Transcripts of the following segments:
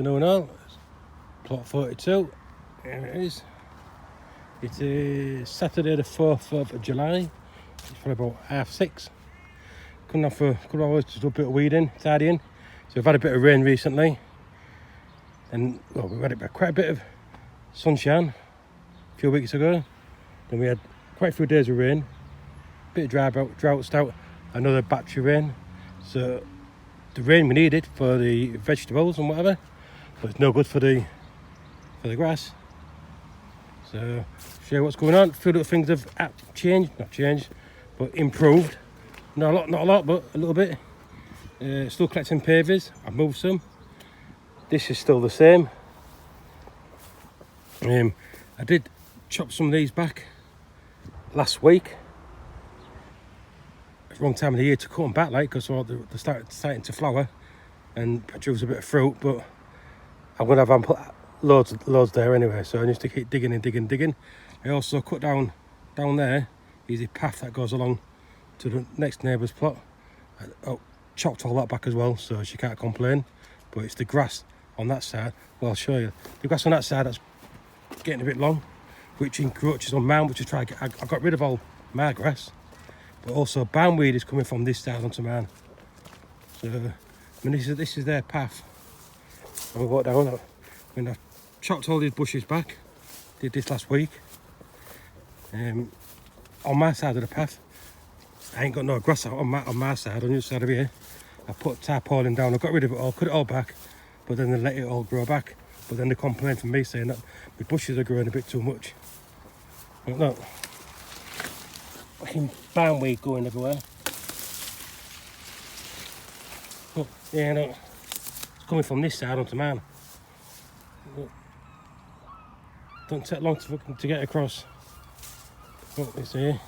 No, plot 42. Here it is. It is Saturday the 4th of July. It's probably about 6:30. Could always just do a bit of weeding, tidying. So we've had a bit of rain recently, and we've had quite a bit of sunshine a few weeks ago. Then we had quite a few days of rain, a bit of drought stout, another batch of rain. So the rain we needed for the vegetables and whatever, but it's no good for the grass. So show you what's going on. A few little things have not changed, but improved. Not a lot, but a little bit. Still collecting pavers. I've moved some. This is still the same. I did chop some of these back last week. It's the wrong time of the year to cut them back, like, because they're starting to flower and produce a bit of fruit. But I'm gonna have loads there anyway, so I need to keep digging. I also cut down there is a path that goes along to the next neighbour's plot. I chopped all that back as well, so she can't complain. But it's the grass on that side. Well, I'll show you. The grass on that side that's getting a bit long, which encroaches on mine, which is trying to get. I got rid of all my grass, but also bindweed is coming from this side onto mine. So I mean, this is their path. And we walk down. I chopped all these bushes back. Did this last week. On my side of the path, I ain't got no grass out on my side. On the other side of here, I put tarpaulin down. I got rid of it all, cut it all back, but then they let it all grow back. But then they complained from me saying that my bushes are growing a bit too much. But no, fucking bindweed going everywhere. But yeah, no, it's coming from this side onto mine. Don't take long to get across. Oh, it's here.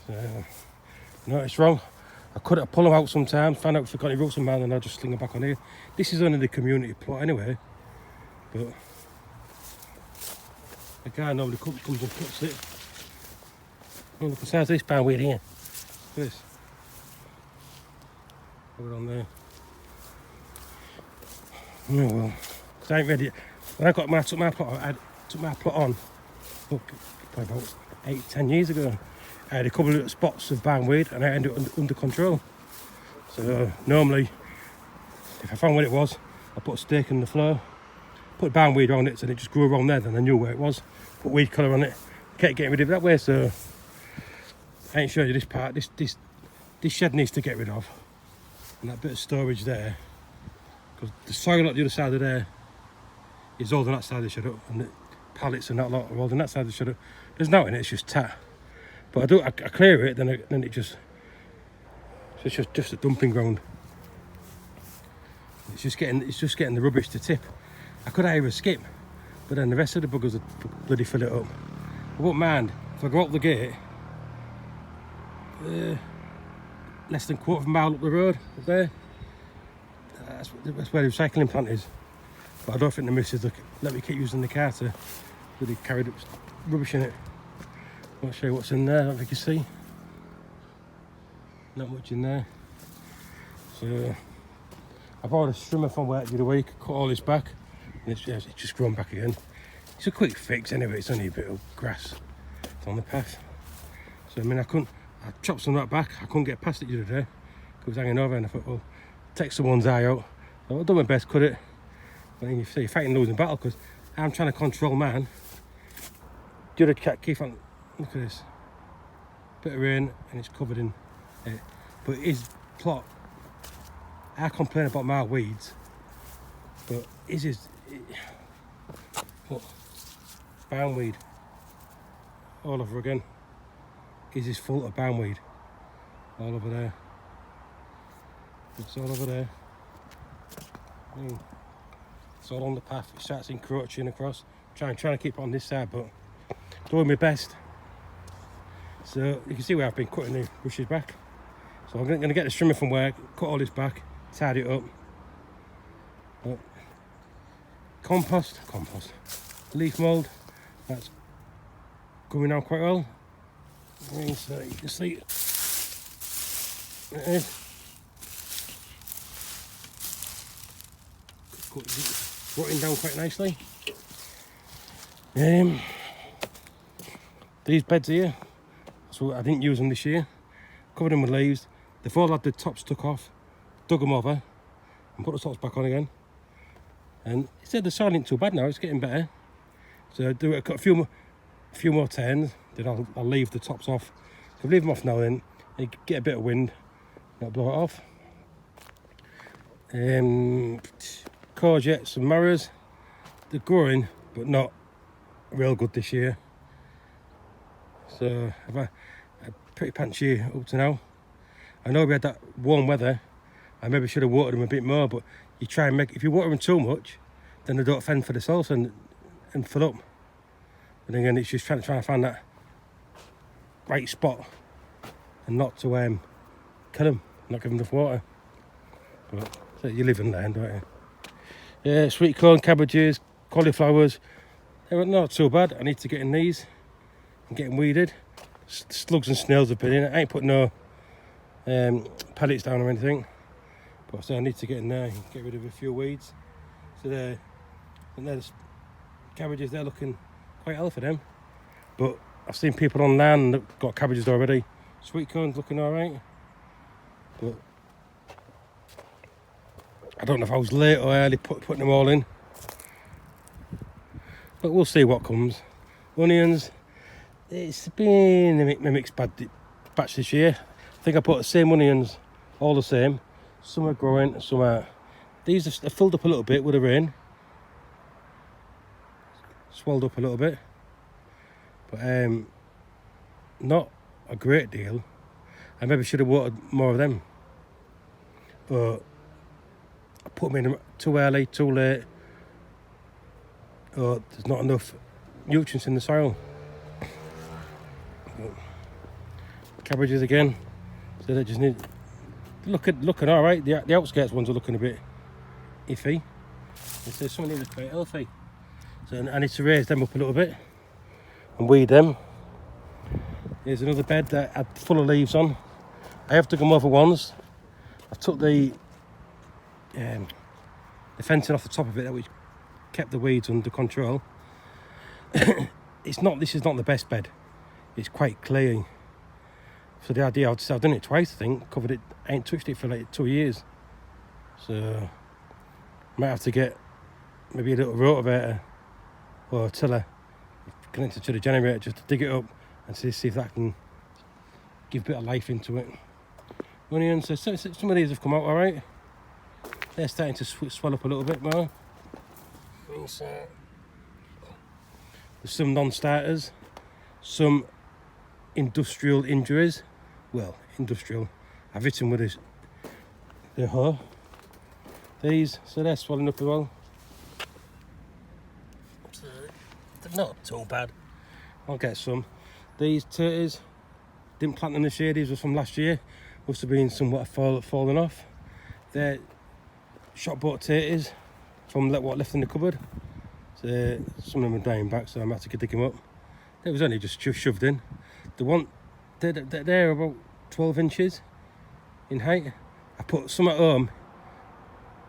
So, no, it's wrong. I pull them out sometimes, find out if they've got any roots in mine, and I'll just sling them back on here. This is only the community plot anyway, but the guy normally comes and cuts it. Oh, look, besides this bindweed here. Look at this. Put it on there. Oh well, I ain't ready. When I took my plot on, look, probably about 8-10 years ago. I had a couple of little spots of bindweed and I ended up under control. So normally, if I found what it was, I put a stake in the floor, put bindweed on it, so it just grew around there. Then I knew where it was. Put weed colour on it, kept getting rid of it that way. So I ain't showing you this part. This shed needs to get rid of, and that bit of storage there, because the soil at the other side of there is older than that side of the shed up, and the pallets and that lot are older than that side of the shed up. There's nothing in it. It's just tat. But I clear it, then it just, it's just a dumping ground. It's just getting the rubbish to tip. I could either skip, but then the rest of the buggers would bloody fill it up. I won't mind if I go up the gate, less than a quarter of a mile up the road, up there. That's where the recycling plant is. But I don't think the missus let me keep using the car to really carry the rubbish in it. I'll show you what's in there. I don't think you see. Not much in there. So I bought a strimmer from work the other week, cut all this back, and it's just grown back again. It's a quick fix anyway. It's only a bit of grass. It's on the path. So I mean, I chopped some of that back. I couldn't get past it the other day because it was hanging over, and I thought, well, take someone's eye out. So I've done my best, cut it. But then you see, you're fighting losing battle because I'm trying to control mine. The other cat keep on. Look at this. Bit of rain and it's covered in it. But his plot, I complain about my weeds, but look, bindweed all over again. His is full of bindweed all over there. It's all over there. It's all on the path. It starts encroaching across. Trying to keep it on this side, but doing my best. So you can see where I've been cutting the bushes back. So I'm going to get the strimmer from work, cut all this back, tidy it up. But compost, leaf mould, that's going on quite well. So you can see there it is. it's rotting down quite nicely. These beds here, so I didn't use them this year. Covered them with leaves. They've all had the tops took off, dug them over, and put the tops back on again. And it said the soil ain't too bad now, it's getting better. So I'll do a few more turns, then I'll leave the tops off. If I leave them off now, then they get a bit of wind, that'll blow it off. Courgettes and marrows, they're growing, but not real good this year. So I've had a pretty patchy year up to now. I know we had that warm weather. I maybe should have watered them a bit more, but you try and if you water them too much, then they don't fend for themselves and fill up. But again, it's just trying to find that right spot and not to kill them, not give them enough water. But so you live in land, don't you? Yeah, sweet corn, cabbages, cauliflowers. They're not too bad. I need to get in these and get them weeded. Slugs and snails have been in it. I ain't put no pellets down or anything. But so I need to get in there and get rid of a few weeds. So there's cabbages, they're looking quite healthy for them. But I've seen people online that got cabbages already. Sweet corn's looking alright. But I don't know if I was late or early putting them all in. But we'll see what comes. Onions, it's been a mixed batch this year. I think I put the same onions, all the same. Some are growing, some are. These are filled up a little bit with the rain. Swelled up a little bit. But not a great deal. I maybe should have watered more of them. But I put them in too early, too late. Or there's not enough nutrients in the soil. But cabbages again. So they just need looking all right. The outskirts ones are looking a bit iffy. So some of these are quite healthy. So I need to raise them up a little bit and weed them. Here's another bed that had full of leaves on. I have dug them over once. I took the fencing off the top of it, which kept the weeds under control. This is not the best bed. It's quite clayey. So the idea, I've done it twice, I think, covered it, I ain't touched it for like 2 years. So might have to get maybe a little rotavator or a tiller connected to the generator just to dig it up and see if that can give a bit of life into it. Onions, so some of these have come out all right. They're starting to swell up a little bit more. There's some non-starters, some industrial injuries. Well, industrial. I've hit them with the hoe. These, so they're swelling up as well. So they're not too bad. I'll get some. These taters, didn't plant them this year. These were from last year. Must have been somewhat fallen off. They're shot bought taters from what left in the cupboard. So some of them are dying back, so I'm going to have to dig them up. They was only just shoved in. They're about 12 inches in height. I put some at home,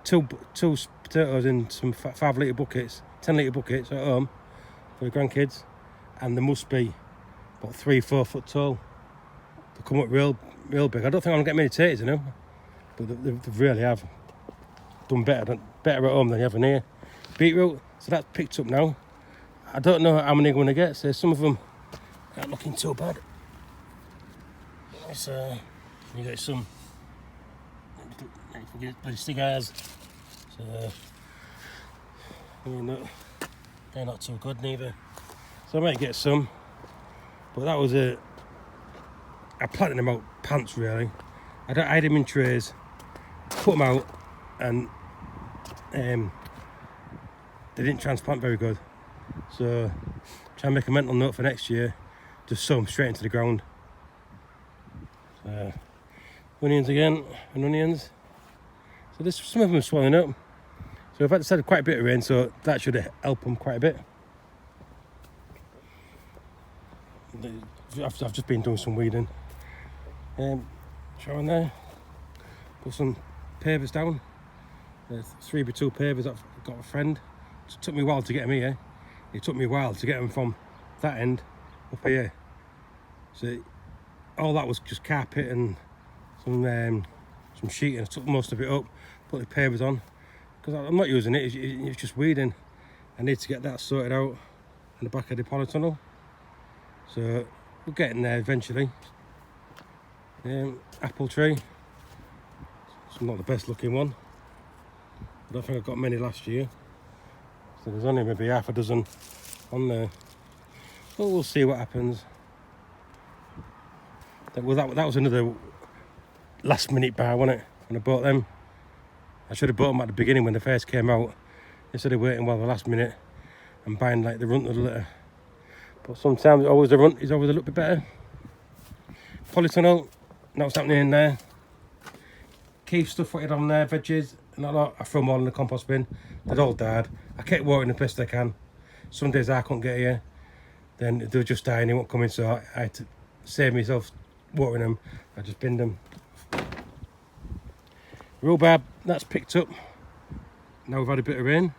two potatoes in some 5 litre buckets, 10 litre buckets at home for the grandkids, and they must be about 3-4 foot tall. They come up real big. I don't think I'm gonna get many taters in them, but they really have done better at home than you have in here. Beetroot, so that's picked up now. I don't know how many I'm going to get, so some of them aren't looking too bad. So you get some bloody cigars, so they're not too good neither. So I might get some, but that was I planted them out pants really. I had them in trays, put them out, and they didn't transplant very good. So try and make a mental note for next year, just sow them straight into the ground. Onions again, and onions. So some of them are swelling up. So I've had quite a bit of rain, so that should help them quite a bit. I've just been doing some weeding. Showing there. Put some pavers down. There's 3x2 pavers I've got a friend. It took me a while to get them here. It took me a while to get them from that end up here. So all that was just carpet and some sheeting. I took most of it up, put the pavers on, because I'm not using it, it's just weeding. I need to get that sorted out in the back of the polytunnel. So we're getting there eventually. Apple tree. It's not the best looking one. I don't think I got many last year. So there's only maybe half a dozen on there. But we'll see what happens. That was another last minute buy, wasn't it? When I bought them. I should have bought them at the beginning when they first came out, instead of waiting while the last minute and buying like the runt of the litter. But sometimes the runt is always a little bit better. Polytunnel, not what's happening in there. Keep stuff what on there, veggies, not a lot. I throw them all in the compost bin. They'd all died. I kept watering the best I can. Some days I couldn't get here, then they were just dying, they weren't coming, so I had to save myself watering them. I just binned them. Rhubarb, that's picked up. Now we've had a bit of rain.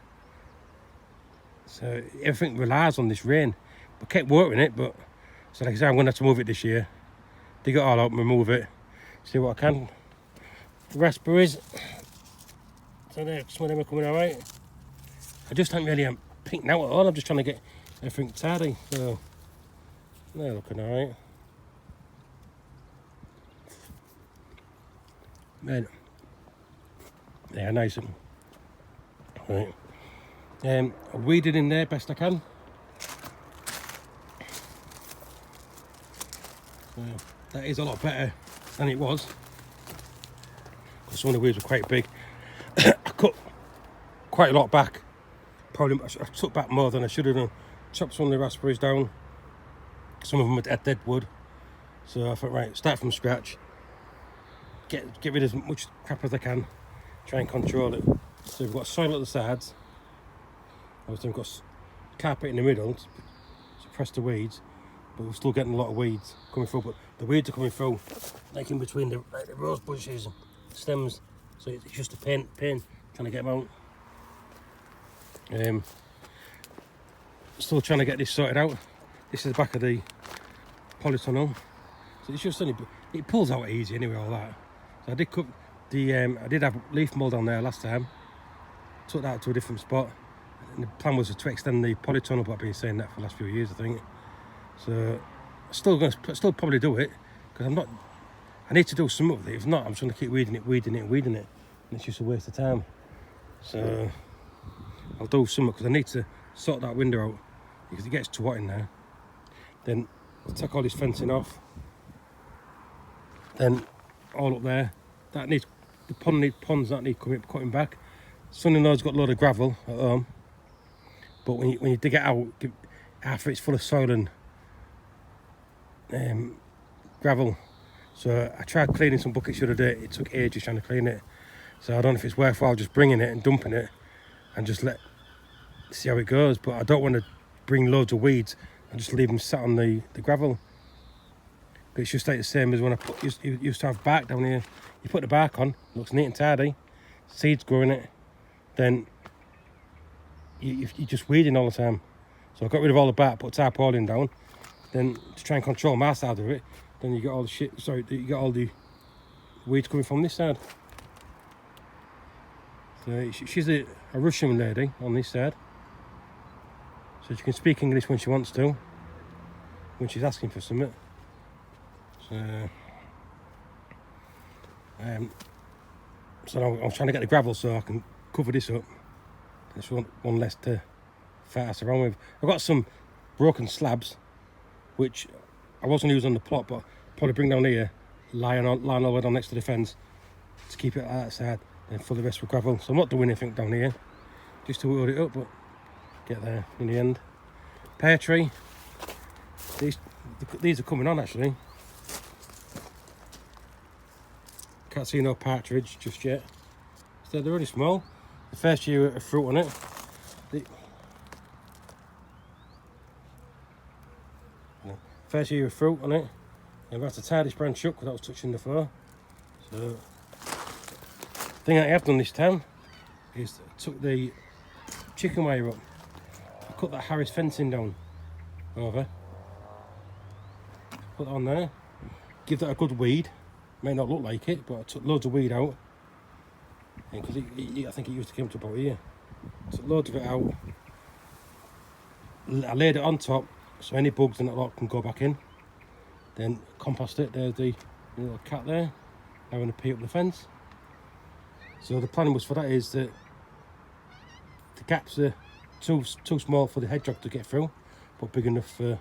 So everything relies on this rain. I kept watering it, but so like I said, I'm going to have to move it this year. Dig it all out and remove it. See what I can. Raspberries. So some of them are coming alright. I just haven't really picked out at all. I'm just trying to get everything tidy. So they're looking alright. Man, yeah, nice. Right. I weeded in there best I can. So that is a lot better than it was. Because some of the weeds were quite big. I cut quite a lot back. Probably I took back more than I should have done. Chopped some of the raspberries down. Some of them had dead wood. So I thought, right, start from scratch. Get rid of as much crap as I can. Try and control it. So we've got soil at the sides. Obviously we've got carpet in the middle to suppress the weeds. But we're still getting a lot of weeds coming through. But the weeds are coming through like in between the rose bushes and stems. So it's just a pain trying to get them out. Still trying to get this sorted out. This is the back of the polytunnel. So it's just it pulls out easy anyway, all that. So I did cut the I did have leaf mould on there last time. Took that to a different spot. And the plan was to extend the polytunnel, but I've been saying that for the last few years, I think. So still probably do it, because I need to do some of it. If not, I'm just going to keep weeding it. And it's just a waste of time. So I'll do some, because I need to sort that window out, because it gets too hot in there. Then I'll take all this fencing off. Then all up there, that needs ponds that need cutting back. Son-in-law's got a load of gravel at home, but when you dig it out, half of it's full of soil and gravel. So I tried cleaning some buckets the other day. It took ages trying to clean it. So I don't know if it's worthwhile just bringing it and dumping it and just see how it goes. But I don't want to bring loads of weeds and just leave them sat on the gravel. But it's just like the same as when I used to have bark down here. You put the bark on, looks neat and tidy, seeds grow in it, then you're just weeding all the time. So I got rid of all the bark, put tarpaulin down, then to try and control my side of it, then you get all the you get all the weeds coming from this side. So she's a Russian lady on this side. So she can speak English when she wants to, when she's asking for something. So I'm trying to get the gravel so I can cover this up. There's one less to faff around with. I've got some broken slabs, which I wasn't using on the plot, but probably bring down here, line all the way down next to the fence to keep it like that side, and fill the rest with gravel. So I'm not doing anything down here, just to hold it up, but get there in the end. Pear tree. These are coming on actually. Can't see no partridge just yet. So they're really small. The first year of fruit on it. First year of fruit on it. And we have to tie this branch up because that was touching the floor. So, the thing I have done this time, is I took the chicken wire up, I cut that Harris fencing down over, put that on there, give that a good weed. May not look like it, but I took loads of weed out, because I think it used to come to about here. Took loads of it out. I laid it on top so any bugs in that lot can go back in. Then compost it. There's the little cat there having a pee up the fence. So the plan was for that is that the gaps are too small for the hedgehog to get through, but big enough for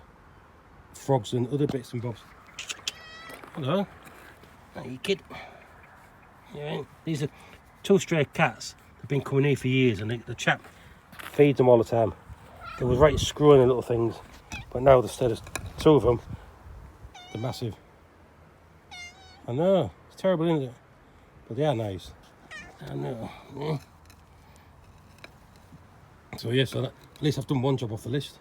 frogs and other bits and bobs. Hello. Hey, you kid. Yeah, these are 2 stray cats. They've been coming here for years, and the chap feeds them all the time. They was right screwing the little things, but now instead of 2 of them, they're massive. I know, it's terrible, isn't it? But they are nice. I know. Yeah. So yeah, so at least I've done one job off the list.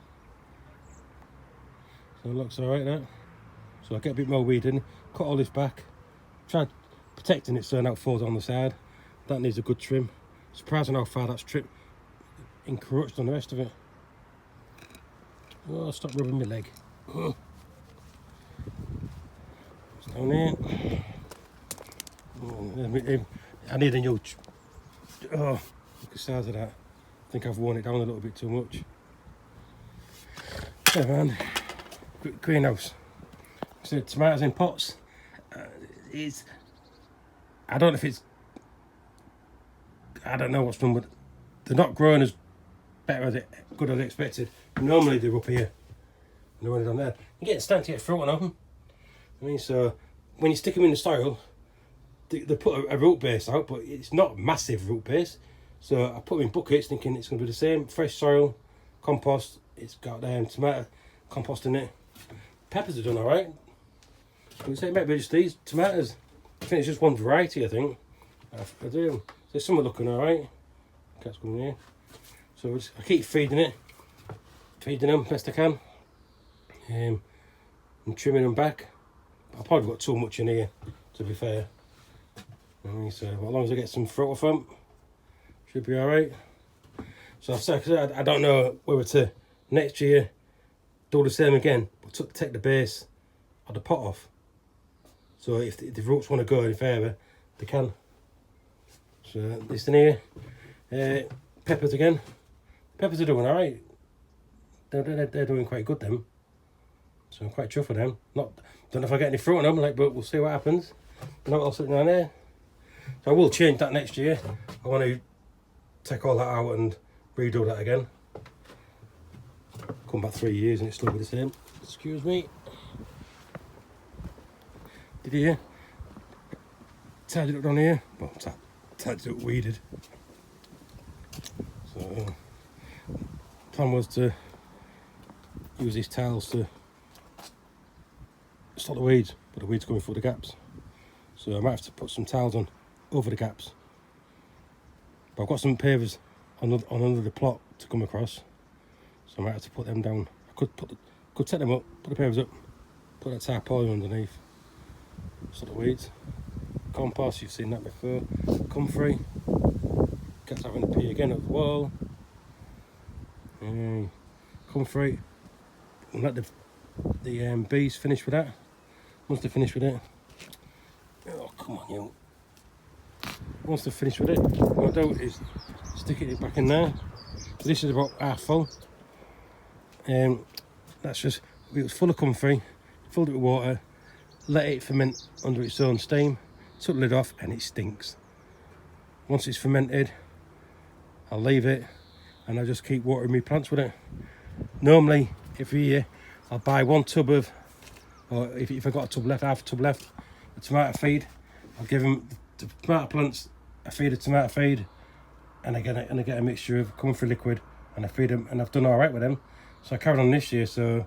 So it looks alright now. So I get a bit more weed in, cut all this back, try protecting it so it falls on the side. That needs a good trim. Surprising how far that's trimmed, encroached on the rest of it. Oh, stop rubbing my leg. It's down here. Oh, I need a new. Oh, look at the size of that. I think I've worn it down a little bit too much. Yeah, man. Greenhouse. So tomatoes in pots. I don't know if it's. I don't know what's wrong, but they're not growing as good as expected. Normally they're up here. They're running down there. You're getting starting to get fruit on them. I mean, so when you stick them in the soil, they put a root base out, but it's not massive root base. So I put them in buckets, thinking it's going to be the same fresh soil, compost. It's got tomato compost in it. Peppers are done all right. You say maybe just these tomatoes. I think it's just one variety. I think I do. There's some are looking all right. Cat's coming here. So I keep feeding them best I can, and trimming them back. I've probably got too much in here, to be fair. So as long as I get some fruit off them, should be all right. So I've said I don't know whether to next year do the same again, but take the base of the pot off. So if the roots want to go any further, they can. So this in here, peppers again. Peppers are doing all right. They're doing quite good them. So I'm quite chuffed with them. Don't know if I get any fruit on them, but we'll see what happens. Not all sitting down there. So I will change that next year. I want to take all that out and redo that again. Come back 3 years and it's still be the same. Excuse me. Did you hear? Tidied up down here. Well, tidied up weeded. So plan was to use these tiles to stop the weeds, but the weeds coming through the gaps. So I might have to put some tiles on over the gaps. But I've got some pavers on another plot to come across, so I might have to put them down. I could set them up, put the pavers up, put that tarpaulin underneath, stop the weeds. Compost, you've seen that before. Comfrey. Cat's having a pee again at the wall. Comfrey. We'll let the bees finish with that. Once they're finished with it, oh come on you. Once they're finished with it, what I'll do is stick it back in there. So this is about half full. That's just, it was full of comfrey, filled it with water, let it ferment under its own steam, took the lid off and it stinks. Once it's fermented, I'll leave it and I just keep watering my plants with it. Normally, every year, I'll buy 1 tub of, or if I've got a tub left, half a tub left, a tomato feed. I'll give them the tomato plants a feed of tomato feed, and I get a mixture of comfrey liquid, and I feed them, and I've done all right with them. So I carried on this year. So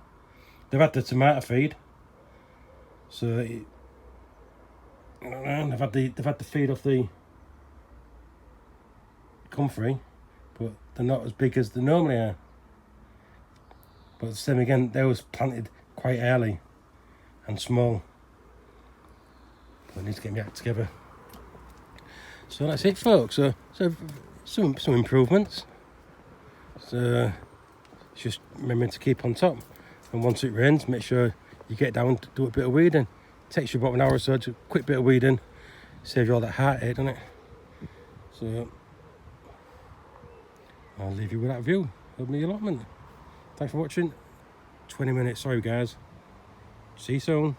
they've had the tomato feed. So I don't know. They've had the feed off the comfrey, but they're not as big as they normally are. But the same again, they was planted quite early and small. But I need to get my act together. So that's it, folks. So some improvements. So just remember to keep on top, and once it rains, make sure you get down to do a bit of weeding. It takes you about an hour or so, just a quick bit of weeding, save you all that heartache, doesn't it? So I'll leave you with that view of my allotment. Thanks for watching. 20 minutes, sorry guys. See you soon.